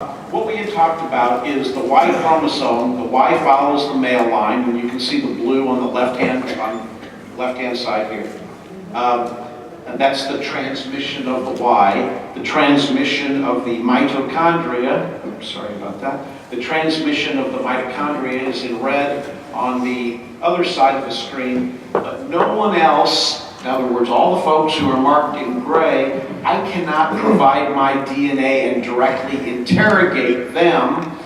What we had talked about is the Y chromosome. The Y follows the male line, and you can see the blue on the left-hand side here. And that's the transmission of the Y. The transmission of the mitochondria, oops, sorry about that. The transmission of the mitochondria is in red on the other side of the screen, but no one else, in other words, all the folks who are marked in gray, I cannot provide my DNA and directly interrogate them.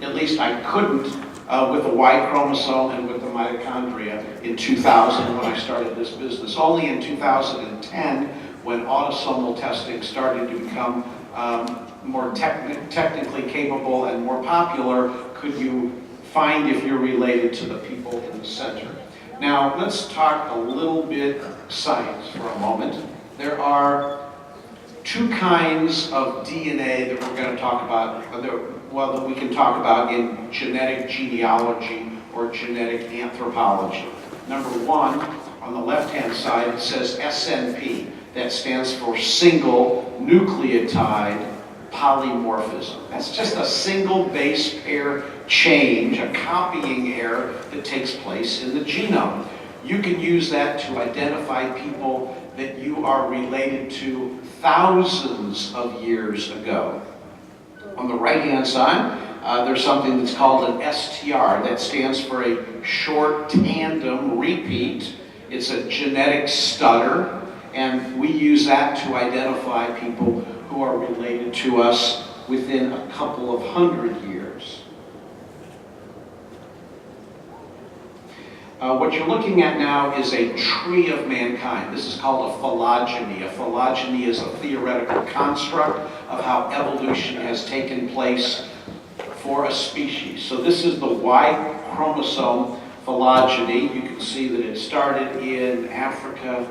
At least I couldn't with the Y chromosome and with the mitochondria in 2000 when I started this business. Only in 2010, when autosomal testing started to become more technically capable and more popular, could you find if you're related to the people in the center. Now, let's talk a little bit science for a moment. There are two kinds of DNA that we're going to talk about, that we can talk about in genetic genealogy or genetic anthropology. Number one, on the left-hand side, it says SNP. That stands for single nucleotide polymorphism. That's just a single base pair change, a copying error that takes place in the genome. You can use that to identify people that you are related to thousands of years ago. On the right-hand side, there's something that's called an STR. That stands for a short tandem repeat. It's a genetic stutter, and we use that to identify people who are related to us within a couple of hundred years. What you're looking at now is a tree of mankind. This is called a phylogeny. A phylogeny is a theoretical construct of how evolution has taken place for a species. So this is the Y chromosome phylogeny. You can see that it started in Africa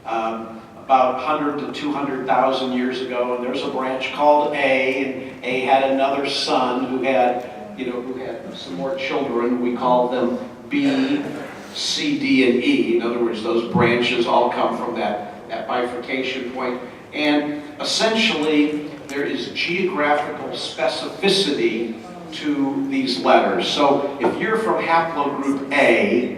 about 100 to 200,000 years ago, and there's a branch called A, and A had another son who had some more children. We call them B, C, D, and E. In other words, those branches all come from that bifurcation point. And essentially, there is geographical specificity to these letters. So if you're from haplogroup A,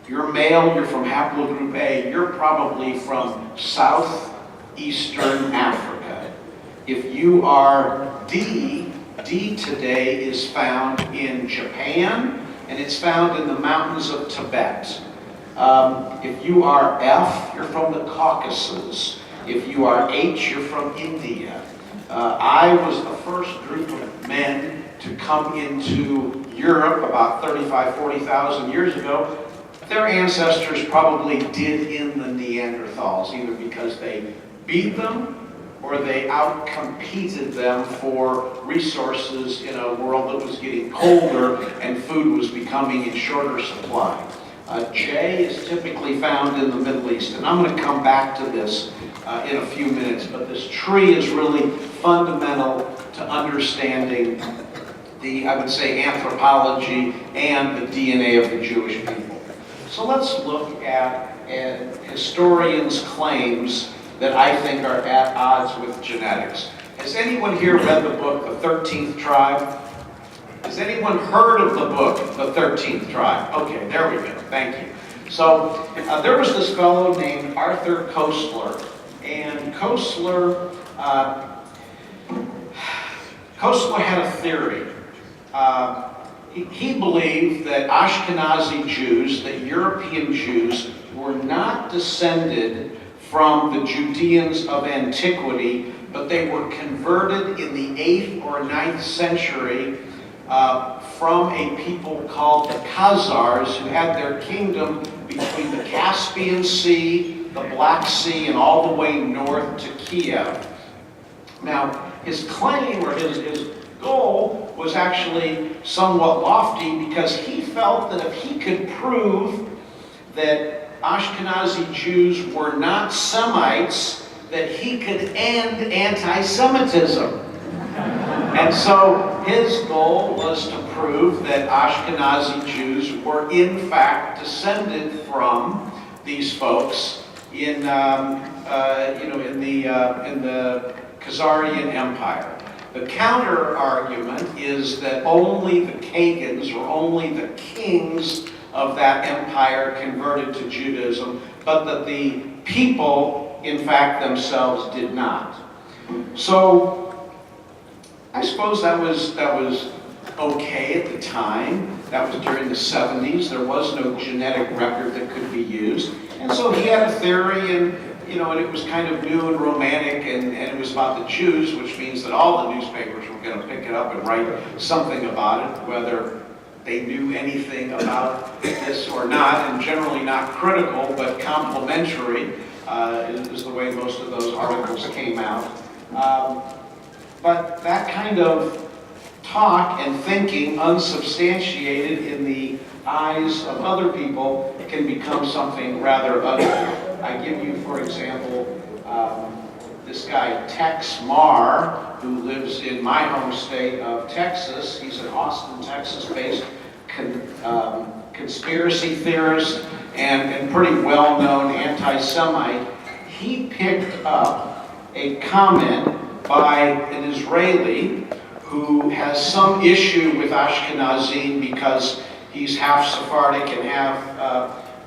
you're male, you're from haplogroup A, you're probably from southeastern Africa. If you are D, D today is found in Japan, and it's found in the mountains of Tibet. If you are F, you're from the Caucasus. If you are H, you're from India. I was the first group of men to come into Europe about 40,000 years ago. Their ancestors probably did in the Neanderthals, either because they beat them or they outcompeted them for resources in a world that was getting colder and food was becoming in shorter supply. J is typically found in the Middle East, and I'm going to come back to this in a few minutes, but this tree is really fundamental to understanding I would say, anthropology and the DNA of the Jewish people. So let's look at historians' claims that I think are at odds with genetics. Has anyone here read the book, The 13th Tribe? Has anyone heard of the book, The 13th Tribe? Okay, there we go. Thank you. So there was this fellow named Arthur Koestler, and Koestler had a theory. He believed that Ashekanzi Jews, that European Jews, were not descended from the Judeans of antiquity, but they were converted in the 8th or 9th century from a people called the Khazars, who had their kingdom between the Caspian Sea, the Black Sea, and all the way north to Kiev. Now, his claim, or his goal, was actually somewhat lofty, because he felt that if he could prove that Ashkenazi Jews were not Semites, that he could end anti-Semitism. And so his goal was to prove that Ashkenazi Jews were in fact descended from these folks in the Khazarian Empire. The counter argument is that only the Kagans or only the kings of that empire converted to Judaism, but that the people, in fact, themselves did not. So I suppose that was okay at the time. That was during the 70s. There was no genetic record that could be used. And so he had a theory, and and it was kind of new and romantic, and it was about the Jews, which means that all the newspapers were going to pick it up and write something about it, whether they knew anything about this or not, and generally not critical, but complimentary is the way most of those articles came out. But that kind of talk and thinking, unsubstantiated in the eyes of other people, can become something rather ugly. I give you, for example, this guy Tex Marr, who lives in my home state of Texas. He's an Austin, Texas-based conspiracy theorist and pretty well-known anti-Semite. He picked up a comment by an Israeli who has some issue with Ashekanzi because he's half Sephardic and half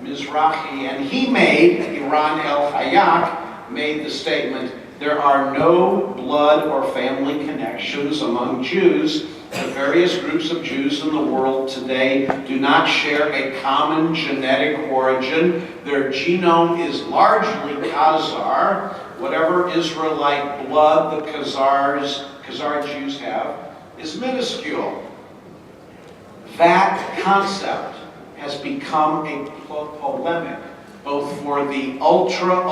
Mizrahi, and he made, Iran el-Hayyak, made the statement, there are no blood or family connections among Jews. The various groups of Jews in the world today do not share a common genetic origin. Their genome is largely Khazar. Whatever Israelite blood the Khazar Jews have is minuscule. That concept has become a polemic, both for the ultra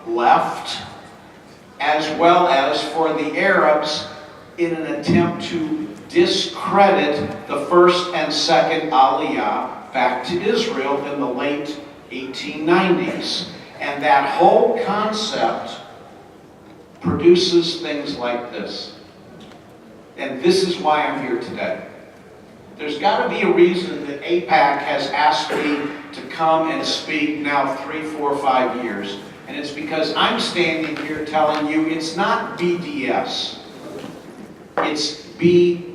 left, as well as for the Arabs, in an attempt to discredit the first and second Aliyah back to Israel in the late 1890s. And that whole concept produces things like this. And this is why I'm here today. There's got to be a reason that AIPAC has asked me to come and speak now 3, 4, 5 years. And it's because I'm standing here telling you it's not BDS. It's BDDS.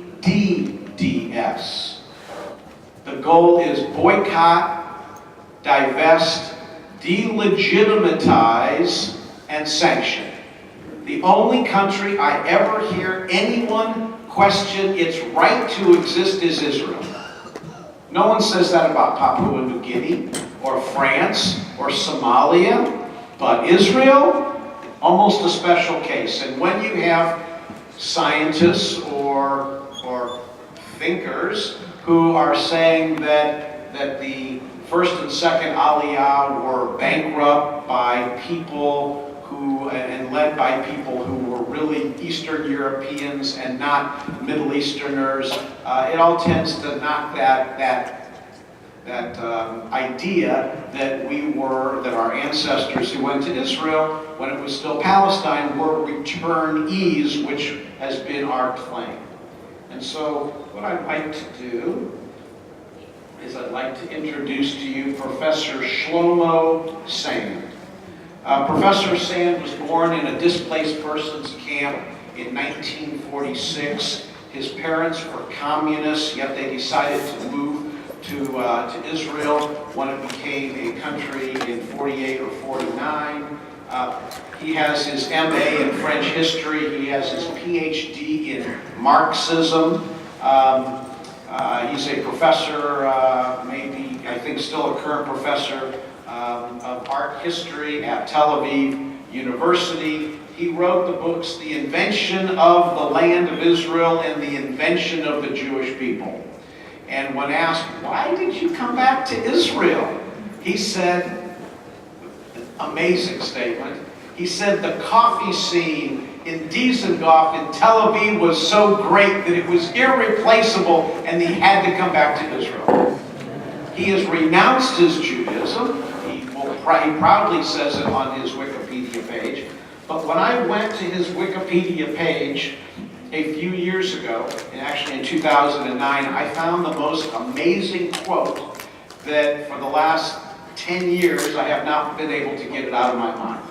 The goal is boycott, divest, delegitimize, and sanction. The only country I ever hear anyone question its right to exist is Israel. No one says that about Papua New Guinea or France or Somalia, but Israel, almost a special case. And when you have scientists or thinkers who are saying that the first and second Aliyah were bankrupt by people and led by people who were really Eastern Europeans and not Middle Easterners, it all tends to knock that idea that our ancestors who went to Israel when it was still Palestine were returnees, which has been our claim. And so what I'd like to do is I'd like to introduce to you Professor Shlomo Sand. Professor Sand was born in a displaced persons camp in 1946. His parents were communists, yet they decided to move to Israel when it became a country in 48 or 49. He has his MA in French history. He has his PhD in Marxism. He's a professor, maybe, I think still a current professor of art history at Tel Aviv University. He wrote the books, The Invention of the Land of Israel and The Invention of the Jewish People. And when asked, why did you come back to Israel? He said, amazing statement, he said the coffee scene in Dizengoff in Tel Aviv was so great that it was irreplaceable and he had to come back to Israel. He has renounced his Judaism. He proudly says it on his Wikipedia page. But when I went to his Wikipedia page a few years ago, and actually in 2009, I found the most amazing quote that for the last 10 years I have not been able to get it out of my mind.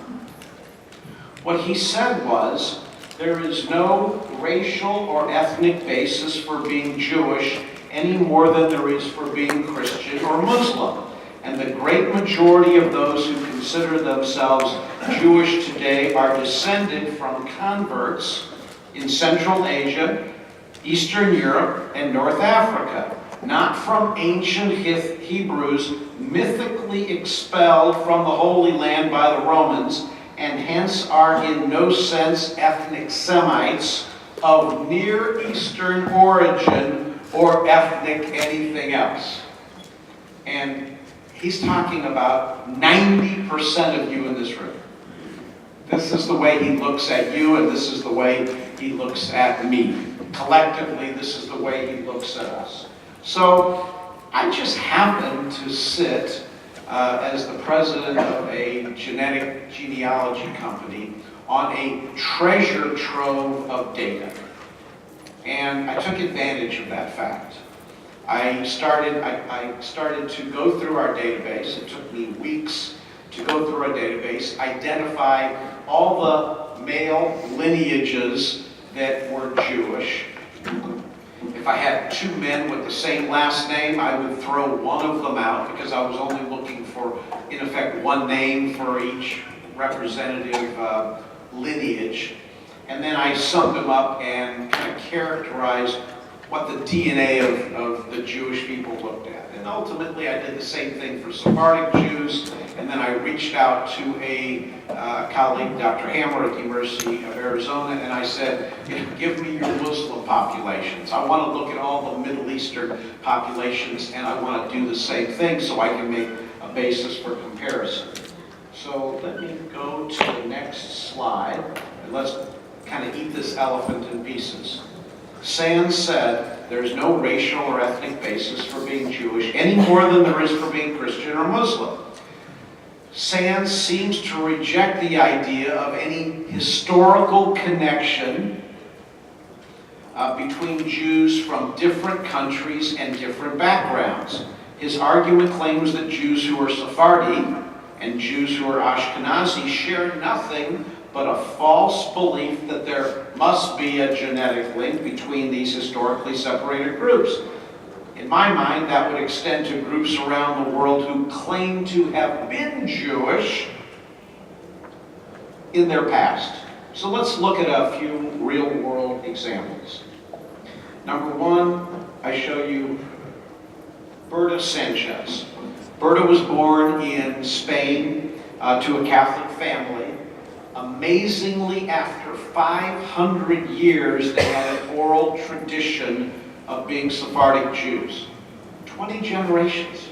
What he said was There is no racial or ethnic basis for being Jewish any more than there is for being Christian or Muslim. And the great majority of those who consider themselves Jewish today are descended from converts in Central Asia, Eastern Europe, and North Africa, not from ancient Hebrews mythically expelled from the Holy Land by the Romans, and hence are in no sense ethnic Semites of Near Eastern origin or ethnic anything else. And he's talking about 90% of you in this room. This is the way he looks at you, and this is the way he looks at me. Collectively, this is the way he looks at us. So I just happen to sit as the president of a genetic genealogy company on a treasure trove of data. And I took advantage of that fact. I started to go through our database. It took me weeks to go through our database, identify all the male lineages that were Jewish. If I had two men with the same last name, I would throw one of them out because I was only looking for, in effect, one name for each representative lineage. And then I summed them up and kind of characterized what the DNA of the Jewish people looked at. And ultimately, I did the same thing for Sephardic Jews, and then I reached out to a colleague, Dr. Hammer at the University of Arizona, and I said, give me your Muslim populations. I want to look at all the Middle Eastern populations, and I want to do the same thing so I can make a basis for comparison. So let me go to the next slide, and let's kind of eat this elephant in pieces. Sand said there is no racial or ethnic basis for being Jewish any more than there is for being Christian or Muslim. Sand seems to reject the idea of any historical connection between Jews from different countries and different backgrounds. His argument claims that Jews who are Sephardi and Jews who are Ashekanzi share nothing but a false belief that there must be a genetic link between these historically separated groups. In my mind, that would extend to groups around the world who claim to have been Jewish in their past. So let's look at a few real-world examples. Number one, I show you Berta Sanchez. Berta was born in Spain to a Catholic family. Amazingly, after 500 years, they had an oral tradition of being Sephardic Jews. 20 generations.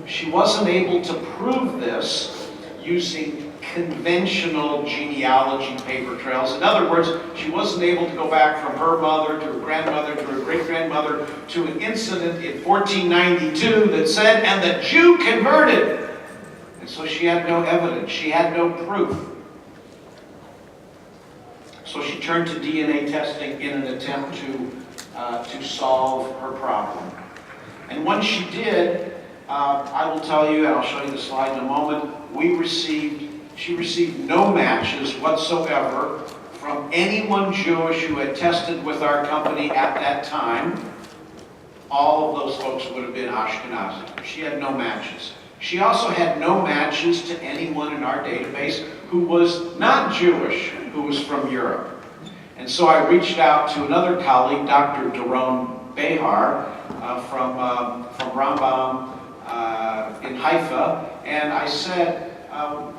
She wasn't able to prove this using conventional genealogy paper trails. In other words, she wasn't able to go back from her mother to her grandmother to her great-grandmother to an incident in 1492 that said, and the Jew converted. And so she had no evidence. She had no proof. So she turned to DNA testing in an attempt to solve her problem. And when she did, I will tell you, and I'll show you the slide in a moment, she received no matches whatsoever from anyone Jewish who had tested with our company at that time. All of those folks would have been Ashkenazi. She had no matches. She also had no matches to anyone in our database who was not Jewish, who was from Europe. And so I reached out to another colleague, Dr. Doron Behar, from Rambam in Haifa, and I said,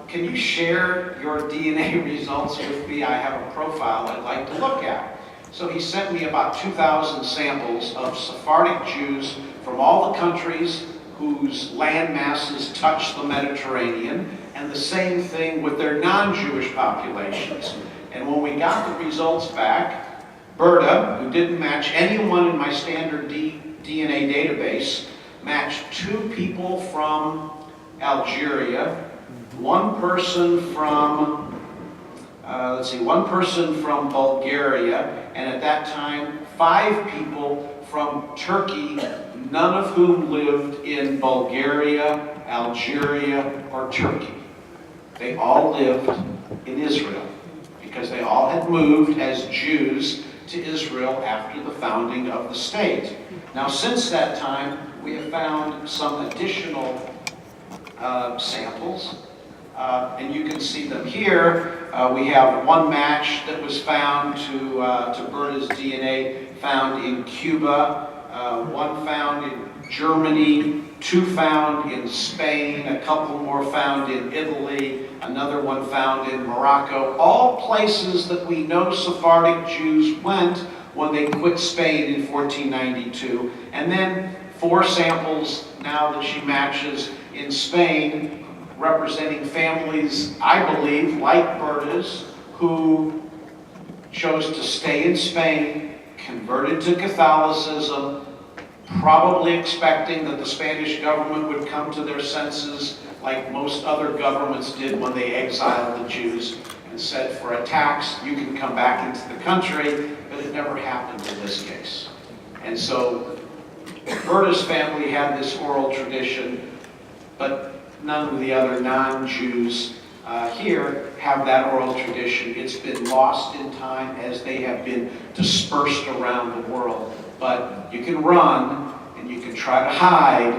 can you share your DNA results with me? I have a profile I'd like to look at. So he sent me about 2,000 samples of Sephardic Jews from all the countries whose land masses touch the Mediterranean, and the same thing with their non-Jewish populations. And when we got the results back, Berta, who didn't match anyone in my standard DNA database, matched 2 people from Algeria, one person from, one person from Bulgaria, and at that time, 5 people from Turkey, none of whom lived in Bulgaria, Algeria, or Turkey. They all lived in Israel, because they all had moved as Jews to Israel after the founding of the state. Now, since that time, we have found some additional samples, and you can see them here. We have one match that was found to Berta's DNA found in Cuba, one found in Germany, 2 found in Spain, a couple more found in Italy, another one found in Morocco, all places that we know Sephardic Jews went when they quit Spain in 1492. And then 4 samples now that she matches in Spain, representing families, I believe, like Berta's, who chose to stay in Spain, converted to Catholicism, probably expecting that the Spanish government would come to their senses like most other governments did when they exiled the Jews and said, for a tax, you can come back into the country, but it never happened in this case. And so Berta's family had this oral tradition, but none of the other non-Jews here have that oral tradition. It's been lost in time as they have been dispersed around the world. But you can run and you can try to hide,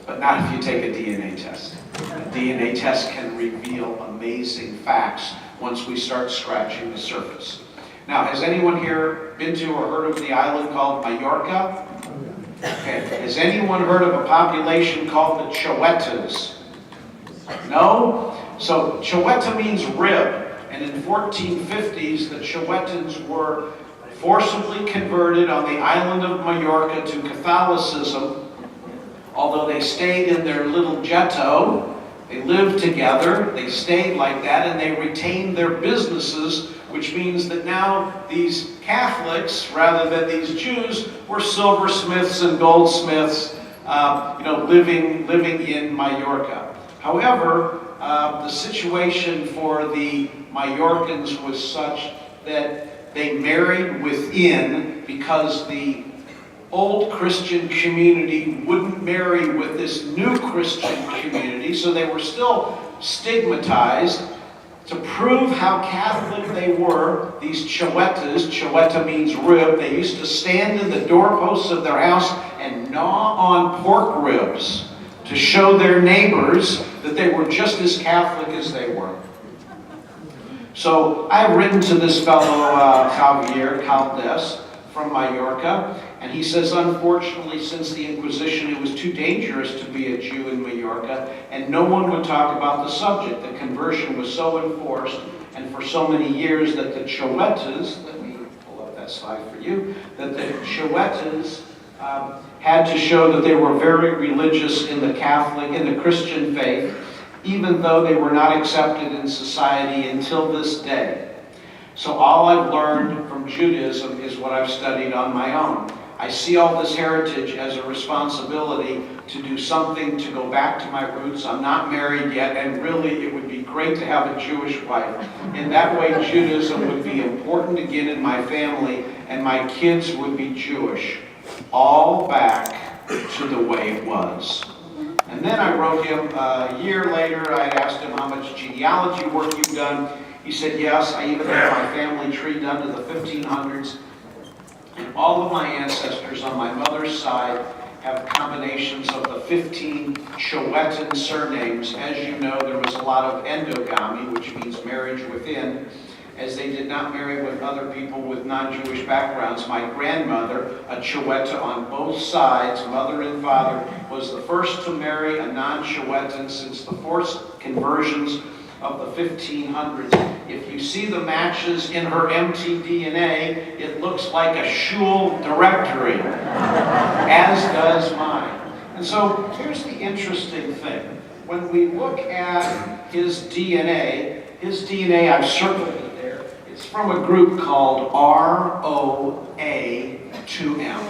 but not if you take a DNA test. A DNA test can reveal amazing facts once we start scratching the surface. Now, has anyone here been to or heard of the island called Majorca? Okay. Has anyone heard of a population called the Chewetas? No? So Cheweta means rib, and in 1450s the Chewetans were forcibly converted on the island of Majorca to Catholicism. Although they stayed in their little ghetto, they lived together, they stayed like that, and they retained their businesses, which means that now these Catholics, rather than these Jews, were silversmiths and goldsmiths, living in Majorca. However, the situation for the Majorcans was such that they married within, because the old Christian community wouldn't marry with this new Christian community, so they were still stigmatized. To prove how Catholic they were, these Chewetas, Cheweta means rib, they used to stand in the doorposts of their house and gnaw on pork ribs to show their neighbors that they were just as Catholic as they were. So I've written to this fellow Javier Caldes from Majorca, and he says, unfortunately, since the Inquisition, it was too dangerous to be a Jew in Majorca, and no one would talk about the subject. The conversion was so enforced, and for so many years, that the Chewetas, let me pull up that slide for you, that the Chewetas had to show that they were very religious in the Christian faith, even though they were not accepted in society until this day. So all I've learned from Judaism is what I've studied on my own. I see all this heritage as a responsibility to do something to go back to my roots. I'm not married yet, and really it would be great to have a Jewish wife. In that way, Judaism would be important again in my family, and my kids would be Jewish. All back to the way it was. And then I wrote him a year later. I asked him how much genealogy work you've done. He said, yes, I even have my family tree done to the 1500s. And all of my ancestors on my mother's side have combinations of the 15 Chewetan surnames. As you know, there was a lot of endogamy, which means marriage within, as they did not marry with other people with non-Jewish backgrounds. My grandmother, a Cheweta on both sides, mother and father, was the first to marry a non-Chewetan since the forced conversions of the 1500s. If you see the matches in her mtDNA, it looks like a shul directory, as does mine. And so here's the interesting thing. When we look at his DNA, I've circled it there, it's from a group called ROA2M.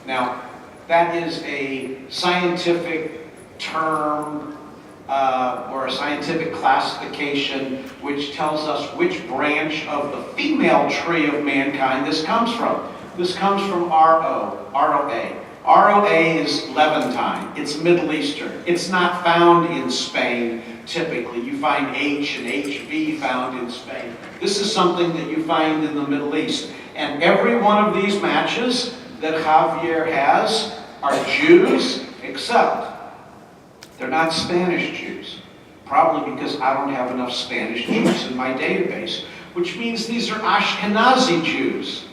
Now, that is a scientific term or a scientific classification which tells us which branch of the female tree of mankind this comes from. This comes from ROA. ROA is Levantine. It's Middle Eastern. It's not found in Spain. typically. You find H and HV found in Spain. This is something that you find in the Middle East. And every one of these matches that Javier has are Jews, except they're not Spanish Jews. Probably because I don't have enough Spanish Jews in my database, which means these are Ashkenazi Jews.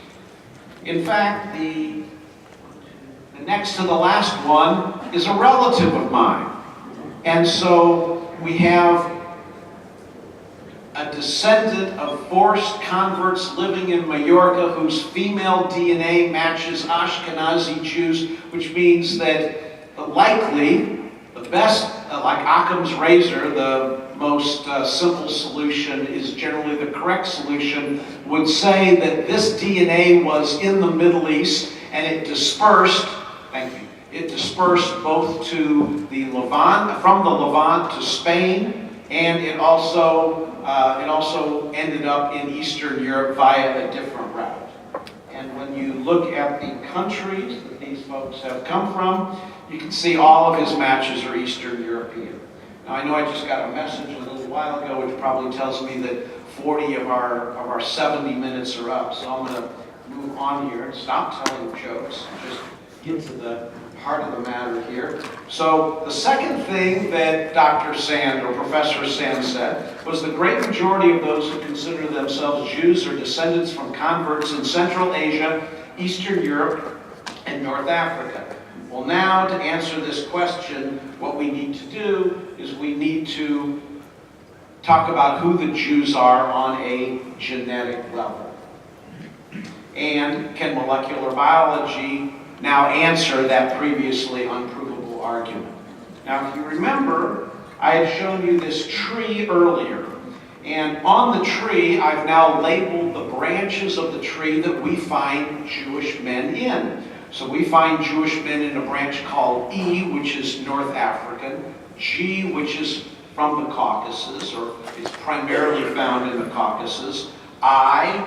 In fact, the next to the last one is a relative of mine. And so we have a descendant of forced converts living in Majorca whose female DNA matches Ashkenazi Jews, which means that likely the best, like Occam's razor, the most simple solution is generally the correct solution, would say that this DNA was in the Middle East and it dispersed, thank you, it dispersed both to the Levant, from the Levant to Spain, and it also ended up in Eastern Europe via a different route. And when you look at the countries that these folks have come from, you can see all of his matches are Eastern European. Now I know I just got a message a little while ago which probably tells me that 40 of our 70 minutes are up, so I'm going to move on here and stop telling jokes and just get to the heart of the matter here. So the second thing that Dr. Sand, or Professor Sand, said was the great majority of those who consider themselves Jews are descendants from converts in Central Asia, Eastern Europe, and North Africa. Well, now to answer this question, what we need to do is we need to talk about who the Jews are on a genetic level. And can molecular biology now answer that previously unprovable argument? Now, if you remember, I had shown you this tree earlier. And on the tree, I've now labeled the branches of the tree that we find Jewish men in. So we find Jewish men in a branch called E, which is North African, G, which is from the Caucasus, or it's primarily found in the Caucasus, I,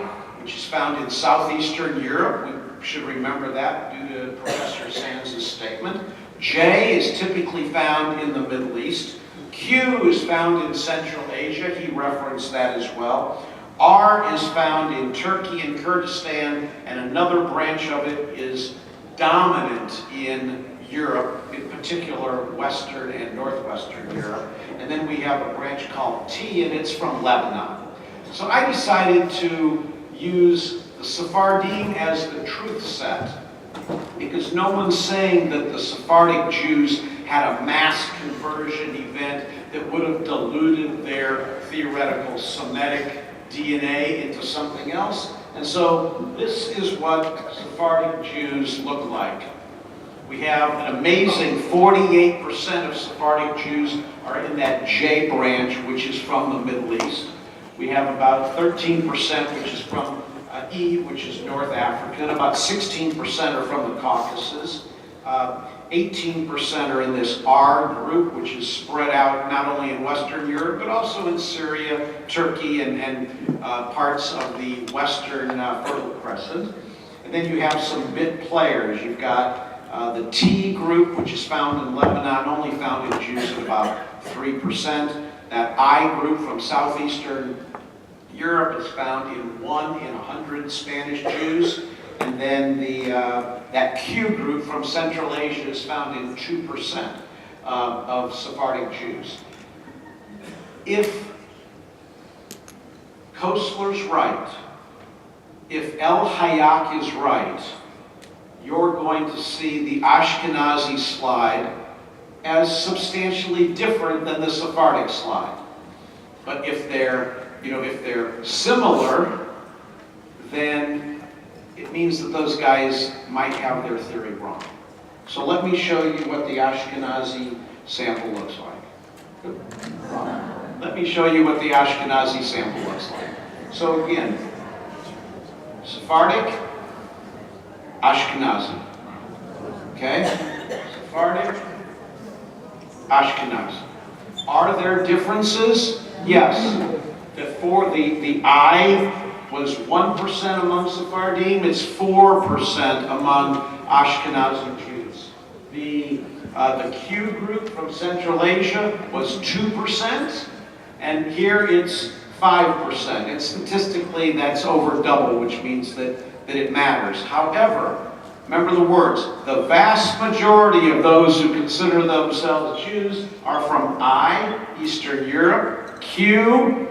which is found in southeastern Europe. We should remember that due to Professor Sands' statement. J is typically found in the Middle East. Q is found in Central Asia. He referenced that as well. R is found in Turkey and Kurdistan, and another branch of it is dominant in Europe, in particular Western and Northwestern Europe. And then we have a branch called T, and it's from Lebanon. So I decided to use the Sephardim as the truth set, because no one's saying that the Sephardic Jews had a mass conversion event that would have diluted their theoretical Semitic DNA into something else. And so this is what Sephardic Jews look like. We have an amazing 48% of Sephardic Jews are in that J branch, which is from the Middle East. We have about 13%, which is from E, which is North Africa, and about 16% are from the Caucasus. 18% are in this R group, which is spread out not only in Western Europe, but also in Syria, Turkey, and parts of the Western Fertile Crescent. And then you have some bit players. You've got the T group, which is found in Lebanon, only found in Jews at about 3%. That I group from southeastern Europe is found in 1 in 100 Spanish Jews. And then that Q group from Central Asia is found in 2% of Sephardic Jews. If Kostler's right, if El Hayek is right, you're going to see the Ashkenazi slide as substantially different than the Sephardic slide. But if they're similar, then it means that those guys might have their theory wrong. So let me show you what the Ashkenazi sample looks like. Let me show you what the Ashkenazi sample looks like. So again, Sephardic, Ashkenazi. Okay? Sephardic, Ashkenazi. Are there differences? Yes. The I was 1% among Sephardim, it's 4% among Ashkenazi Jews. The The Q group from Central Asia was 2%, and here it's 5%. And statistically, that's over double, which means that it matters. However, remember the words, the vast majority of those who consider themselves Jews are from I, Eastern Europe, Q,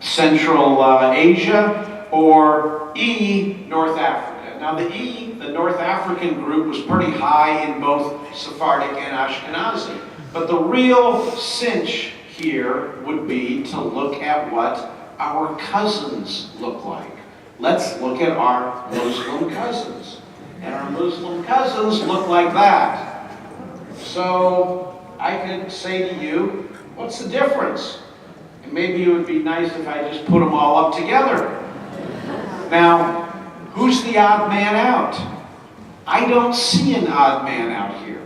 Central Asia, or E, North Africa. Now the E, the North African group, was pretty high in both Sephardic and Ashkenazi. But the real cinch here would be to look at what our cousins look like. Let's look at our Muslim cousins. And our Muslim cousins look like that. So I could say to you, what's the difference? And maybe it would be nice if I just put them all up together. Now, who's the odd man out? I don't see an odd man out here.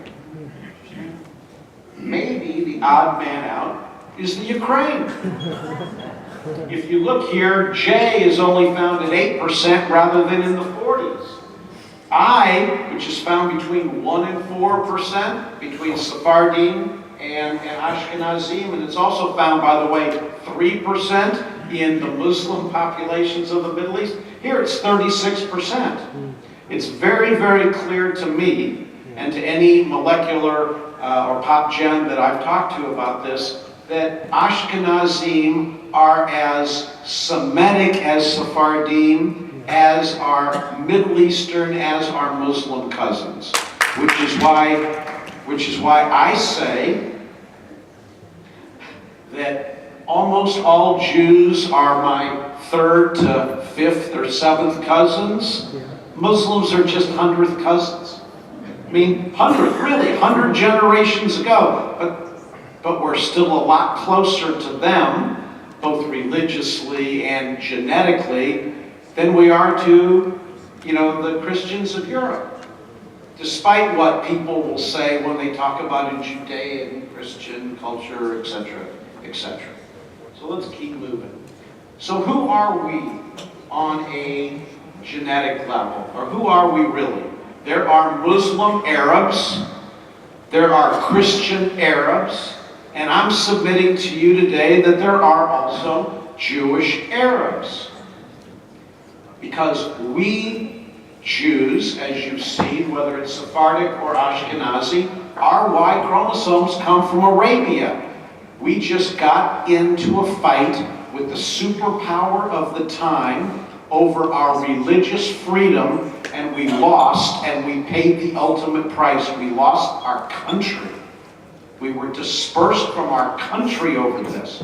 Maybe the odd man out is the Ukraine. If you look here, J is only found at 8% rather than in the 40s. I, which is found between 1 and 4%, between Sephardim and Ashkenazim, and it's also found, by the way, 3% in the Muslim populations of the Middle East. Here it's 36%. It's very, very clear to me, and to any molecular or pop gen that I've talked to about this, that Ashkenazim are as Semitic as Sephardim, as are Middle Eastern, as are Muslim cousins. Which is why I say that almost all Jews are my 3rd to 5th or 7th cousins. Muslims are just 100th cousins. I mean, 100 generations ago, but we're still a lot closer to them, both religiously and genetically, than we are to, the Christians of Europe. Despite what people will say when they talk about a Judean Christian culture, etc., etc. So let's keep moving. So who are we on a genetic level? Or who are we really? There are Muslim Arabs, there are Christian Arabs, and I'm submitting to you today that there are also Jewish Arabs. Because we Jews, as you've seen, whether it's Sephardic or Ashkenazi, our Y chromosomes come from Arabia. We just got into a fight with the superpower of the time over our religious freedom, and we lost, and we paid the ultimate price. We lost our country. We were dispersed from our country over this.